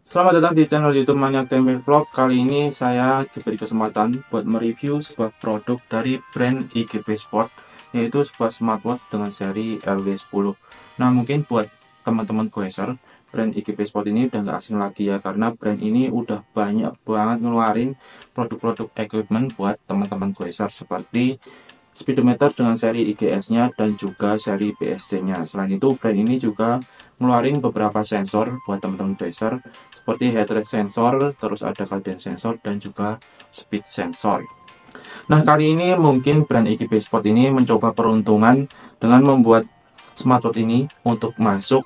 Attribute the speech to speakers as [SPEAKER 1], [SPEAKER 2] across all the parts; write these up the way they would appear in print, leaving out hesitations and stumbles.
[SPEAKER 1] Selamat datang di channel YouTube Maniak Tempe Vlog. Kali ini saya diberi kesempatan buat mereview sebuah produk dari brand IGP Sport, yaitu sebuah smartwatch dengan seri LW10. Nah, mungkin buat teman-teman goeser, brand IGP Sport ini udah nggak asing lagi ya, karena brand ini udah banyak banget ngeluarin produk-produk equipment buat teman-teman goeser seperti speedometer dengan seri IGS-nya dan juga seri BSC-nya. Selain itu, brand ini juga ngeluarin beberapa sensor buat teman-teman racer seperti heart rate sensor, terus ada cadence sensor dan juga speed sensor. Nah, kali ini mungkin brand IGP Sport ini mencoba peruntungan dengan membuat smartwatch ini untuk masuk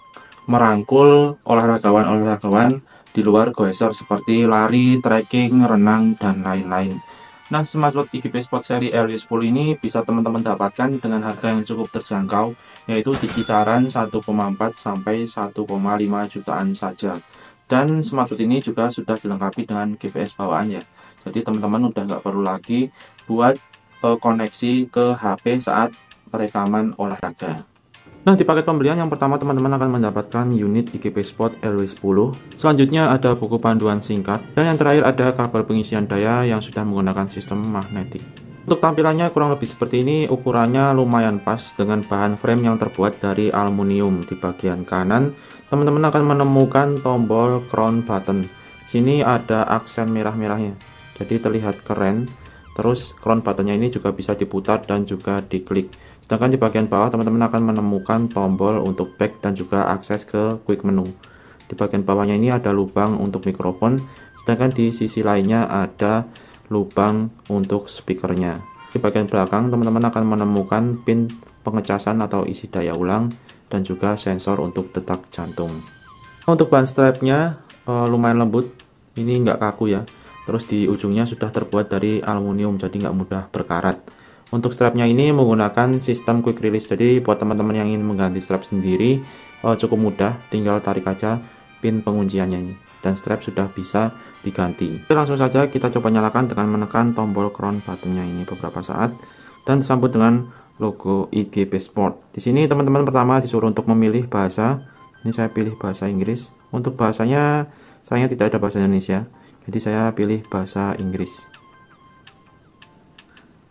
[SPEAKER 1] merangkul olahragawan-olahragawan di luar goeser seperti lari, trekking, renang, dan lain-lain. Nah, smartwatch IGP Sport seri LW10 ini bisa teman-teman dapatkan dengan harga yang cukup terjangkau, yaitu di kisaran 1,4 sampai 1,5 jutaan saja. Dan smartwatch ini juga sudah dilengkapi dengan GPS bawaan ya. Jadi teman-teman udah nggak perlu lagi buat koneksi ke HP saat perekaman olahraga. Nah, di paket pembelian yang pertama teman-teman akan mendapatkan unit IGP Sport LW10. Selanjutnya ada buku panduan singkat. Dan yang terakhir ada kabel pengisian daya yang sudah menggunakan sistem magnetik. Untuk tampilannya kurang lebih seperti ini, ukurannya lumayan pas dengan bahan frame yang terbuat dari aluminium. Di bagian kanan, teman-teman akan menemukan tombol crown button. Sini ada aksen merah-merahnya, jadi terlihat keren. Terus crown buttonnya ini juga bisa diputar dan juga diklik. Sedangkan di bagian bawah teman-teman akan menemukan tombol untuk back dan juga akses ke quick menu. Di bagian bawahnya ini ada lubang untuk mikrofon, sedangkan di sisi lainnya ada lubang untuk speakernya. Di bagian belakang teman-teman akan menemukan pin pengecasan atau isi daya ulang dan juga sensor untuk detak jantung. Untuk bahan strapnya lumayan lembut, ini nggak kaku ya. Terus di ujungnya sudah terbuat dari aluminium, jadi nggak mudah berkarat. Untuk strapnya ini menggunakan sistem quick release, jadi buat teman-teman yang ingin mengganti strap sendiri cukup mudah, tinggal tarik aja pin pengunciannya ini dan strap sudah bisa diganti. Oke, langsung saja kita coba nyalakan dengan menekan tombol crown buttonnya ini beberapa saat dan disambut dengan logo IGP Sport. Di sini teman-teman pertama disuruh untuk memilih bahasa. Ini saya pilih bahasa Inggris. Untuk bahasanya sayangnya tidak ada bahasa Indonesia, jadi saya pilih bahasa Inggris.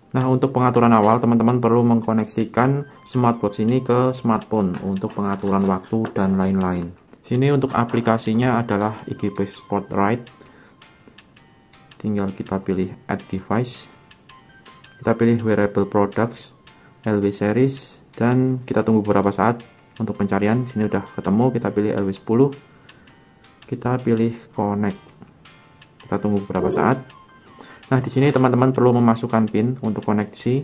[SPEAKER 1] Nah, untuk pengaturan awal, teman-teman perlu mengkoneksikan smartwatch ini ke smartphone untuk pengaturan waktu dan lain-lain. Sini untuk aplikasinya adalah IGP Sport Ride. Tinggal kita pilih Add Device. Kita pilih Wearable Products, LW Series, dan kita tunggu beberapa saat untuk pencarian. Sini udah ketemu, kita pilih LW10. Kita pilih Connect. Kita tunggu beberapa saat. Nah, di sini teman-teman perlu memasukkan PIN untuk koneksi.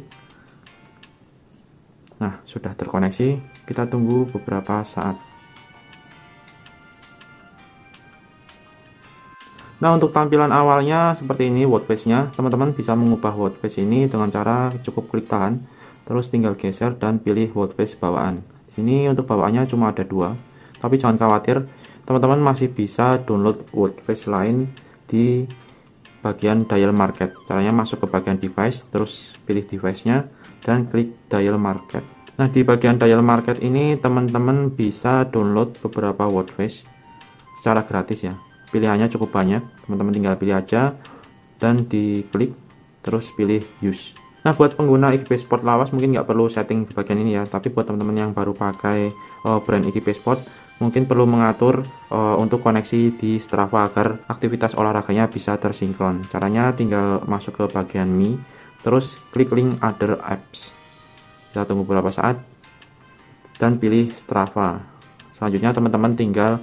[SPEAKER 1] Nah, sudah terkoneksi. Kita tunggu beberapa saat. Nah, untuk tampilan awalnya seperti ini watchface-nya. Teman-teman bisa mengubah watchface ini dengan cara cukup klik tahan, terus tinggal geser dan pilih watchface bawaan. Sini untuk bawaannya cuma ada dua, tapi jangan khawatir, teman-teman masih bisa download watchface lain di bagian dial market. Caranya masuk ke bagian device, terus pilih device-nya dan klik dial market. Nah, di bagian dial market ini teman-teman bisa download beberapa watchface secara gratis ya. Pilihannya cukup banyak, teman-teman tinggal pilih aja dan diklik, terus pilih use. Nah, buat pengguna IGP Sport lawas mungkin nggak perlu setting di bagian ini ya, tapi buat teman-teman yang baru pakai brand IGP Sport mungkin perlu mengatur untuk koneksi di Strava agar aktivitas olahraganya bisa tersinkron. Caranya tinggal masuk ke bagian Mi, terus klik link other apps. Kita tunggu beberapa saat dan pilih Strava. Selanjutnya teman-teman tinggal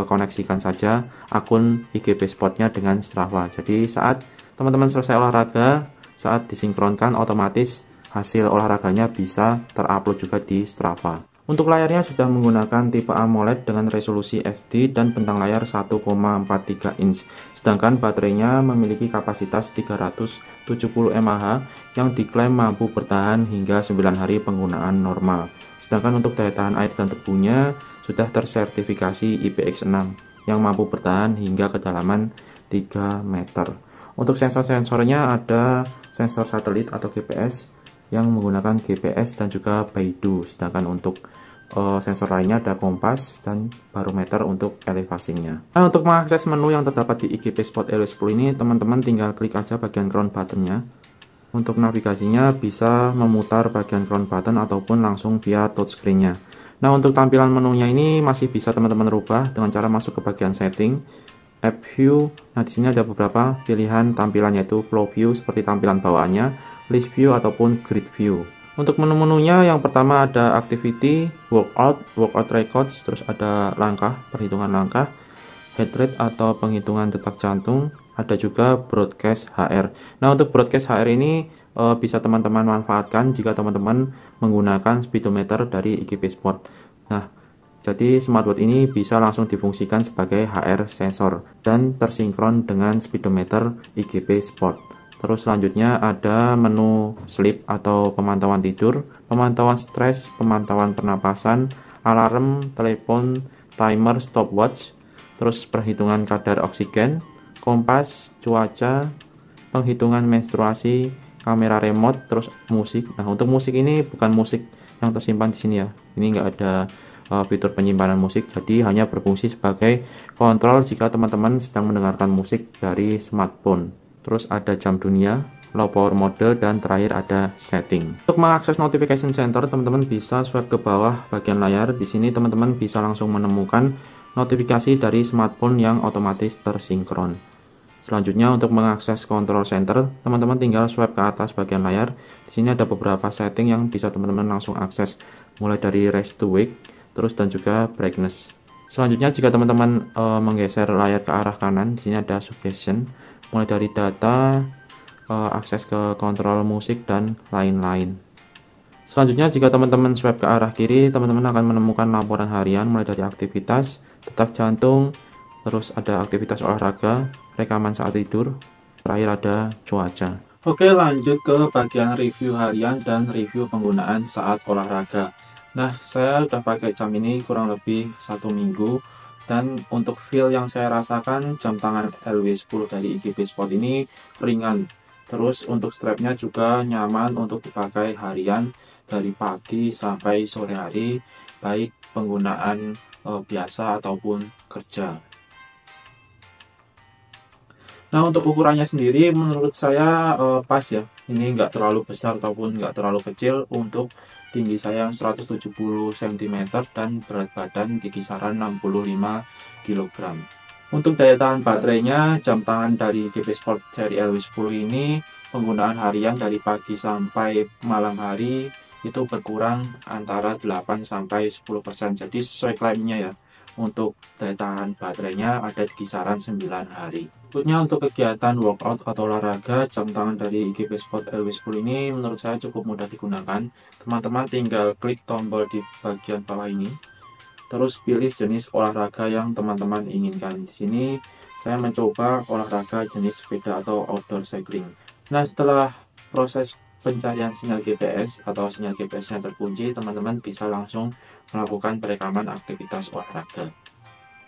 [SPEAKER 1] koneksikan saja akun IGP Sportnya dengan Strava. Jadi saat teman-teman selesai olahraga, saat disinkronkan otomatis hasil olahraganya bisa terupload juga di Strava. Untuk layarnya sudah menggunakan tipe AMOLED dengan resolusi HD dan bentang layar 1,43 inch. Sedangkan baterainya memiliki kapasitas 370 mAh yang diklaim mampu bertahan hingga 9 hari penggunaan normal. Sedangkan untuk daya tahan air dan debunya sudah tersertifikasi IPX6 yang mampu bertahan hingga kedalaman 3 meter. Untuk sensor-sensornya ada sensor satelit atau GPS yang menggunakan GPS dan juga Beidou. Sedangkan untuk sensor lainnya ada kompas dan barometer untuk elevasinya. Nah, untuk mengakses menu yang terdapat di IGP Spot LW10 ini, teman-teman tinggal klik aja bagian crown buttonnya. Untuk navigasinya bisa memutar bagian crown button ataupun langsung via touchscreen-nya. Nah, untuk tampilan menunya ini masih bisa teman-teman rubah dengan cara masuk ke bagian setting, app view. Nah, di sini ada beberapa pilihan tampilan, yaitu flow view seperti tampilan bawaannya, list view ataupun grid view. Untuk menu-menunya yang pertama ada activity, workout records, terus ada langkah, perhitungan langkah, heart rate atau penghitungan detak jantung, ada juga broadcast HR. Nah, untuk broadcast HR ini bisa teman-teman manfaatkan jika teman-teman menggunakan speedometer dari IGP Spot. Nah, jadi smartwatch ini bisa langsung difungsikan sebagai HR sensor dan tersinkron dengan speedometer IGP Spot. Terus selanjutnya ada menu sleep atau pemantauan tidur, pemantauan stres, pemantauan pernapasan, alarm, telepon, timer, stopwatch, terus perhitungan kadar oksigen, kompas, cuaca, penghitungan menstruasi, kamera remote, terus musik. Nah, untuk musik ini bukan musik yang tersimpan di sini ya. Ini nggak ada fitur penyimpanan musik, jadi hanya berfungsi sebagai kontrol jika teman-teman sedang mendengarkan musik dari smartphone. Terus ada jam dunia, low power mode, dan terakhir ada setting. Untuk mengakses notification center, teman-teman bisa swipe ke bawah bagian layar. Di sini teman-teman bisa langsung menemukan notifikasi dari smartphone yang otomatis tersinkron. Selanjutnya untuk mengakses control center, teman-teman tinggal swipe ke atas bagian layar. Di sini ada beberapa setting yang bisa teman-teman langsung akses, mulai dari raise to wake, terus dan juga brightness. Selanjutnya jika teman-teman menggeser layar ke arah kanan, di sini ada suggestion, mulai dari data, akses ke kontrol musik, dan lain-lain. Selanjutnya jika teman-teman swipe ke arah kiri, teman-teman akan menemukan laporan harian mulai dari aktivitas, detak jantung, terus ada aktivitas olahraga, rekaman saat tidur, terakhir ada cuaca. Oke, lanjut ke bagian review harian dan review penggunaan saat olahraga. Nah, saya udah pakai jam ini kurang lebih 1 minggu. Dan untuk feel yang saya rasakan, jam tangan LW10 dari IGP Spot ini ringan. Terus untuk strapnya juga nyaman untuk dipakai harian dari pagi sampai sore hari, baik penggunaan biasa ataupun kerja. Nah, untuk ukurannya sendiri menurut saya pas ya. Ini nggak terlalu besar ataupun nggak terlalu kecil untuk tinggi saya 170 cm dan berat badan di kisaran 65 kg. Untuk daya tahan baterainya, jam tangan dari IGP Sport seri LW10 ini penggunaan harian dari pagi sampai malam hari itu berkurang antara 8-10%. Jadi sesuai klaimnya ya. Untuk daya tahan baterainya ada di kisaran 9 hari. Berikutnya untuk kegiatan workout atau olahraga, jam tangan dari IGP Spot LW10 ini menurut saya cukup mudah digunakan. Teman-teman tinggal klik tombol di bagian bawah ini, terus pilih jenis olahraga yang teman-teman inginkan. Di sini saya mencoba olahraga jenis sepeda atau outdoor cycling. Nah, setelah proses pencarian sinyal GPS atau sinyal GPS-nya terkunci, teman-teman bisa langsung melakukan perekaman aktivitas olahraga.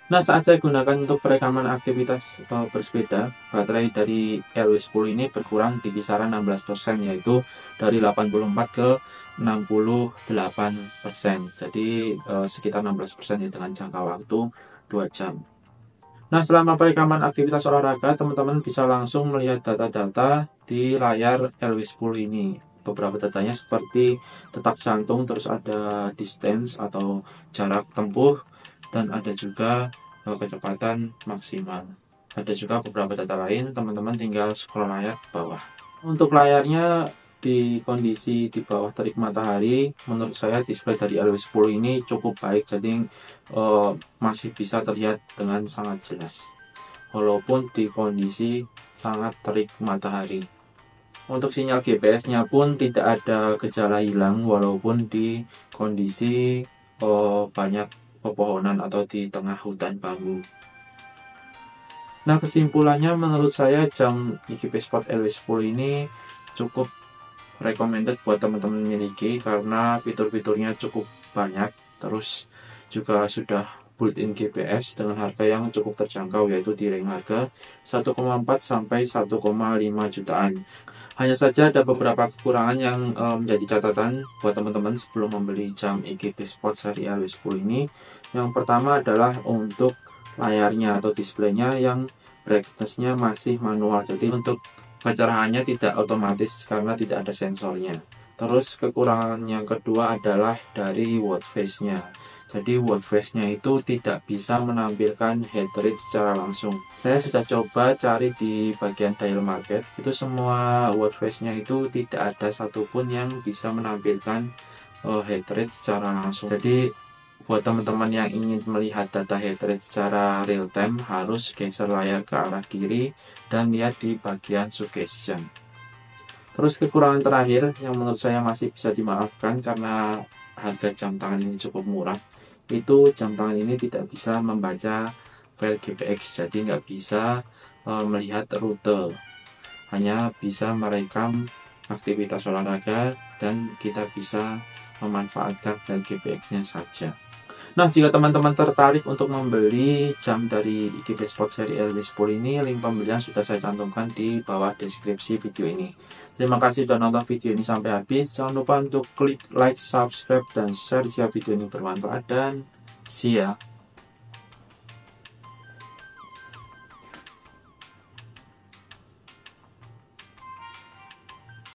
[SPEAKER 1] Nah, saat saya gunakan untuk perekaman aktivitas bersepeda, baterai dari LW10 ini berkurang di kisaran 16%, yaitu dari 84 ke 68%. Jadi sekitar 16% ya, dengan jangka waktu 2 jam. Nah, selama perekaman aktivitas olahraga, teman-teman bisa langsung melihat data-data di layar LW10 ini. Beberapa datanya seperti detak jantung, terus ada distance atau jarak tempuh, dan ada juga kecepatan maksimal. Ada juga beberapa data lain, teman-teman tinggal scroll layar ke bawah. Untuk layarnya di kondisi di bawah terik matahari, menurut saya display dari LW10 ini cukup baik, jadi masih bisa terlihat dengan sangat jelas walaupun di kondisi sangat terik matahari. Untuk sinyal GPS-nya pun tidak ada gejala hilang walaupun di kondisi banyak pepohonan atau di tengah hutan bambu. Nah, kesimpulannya menurut saya jam IGP Spot LW10 ini cukup recommended buat teman-teman miliki karena fitur-fiturnya cukup banyak, terus juga sudah built-in GPS dengan harga yang cukup terjangkau, yaitu di range harga 1,4 sampai 1,5 jutaan. Hanya saja ada beberapa kekurangan yang menjadi catatan buat teman-teman sebelum membeli jam IGB Sport seri LW10 ini. Yang pertama adalah untuk layarnya atau displaynya yang brightness-nya masih manual. Jadi untuk kecerahannya tidak otomatis karena tidak ada sensornya. Terus kekurangan yang kedua adalah dari watch face-nya. Jadi watch face-nya itu tidak bisa menampilkan heart rate secara langsung. Saya sudah coba cari di bagian dial market, itu semua watch face-nya itu tidak ada satupun yang bisa menampilkan heart rate secara langsung. Jadi buat teman-teman yang ingin melihat data heart rate secara real time harus geser layar ke arah kiri dan lihat di bagian suggestion. Terus kekurangan terakhir yang menurut saya masih bisa dimaafkan karena harga jam tangan ini cukup murah, itu jam tangan ini tidak bisa membaca file GPX, jadi nggak bisa melihat rute, hanya bisa merekam aktivitas olahraga dan kita bisa memanfaatkan file GPX-nya saja. Nah, jika teman-teman tertarik untuk membeli jam dari IGB Sport seri LW10 ini, link pembelian sudah saya cantumkan di bawah deskripsi video ini. Terima kasih sudah nonton video ini sampai habis. Jangan lupa untuk klik like, subscribe, dan share jika video ini bermanfaat, dan see ya.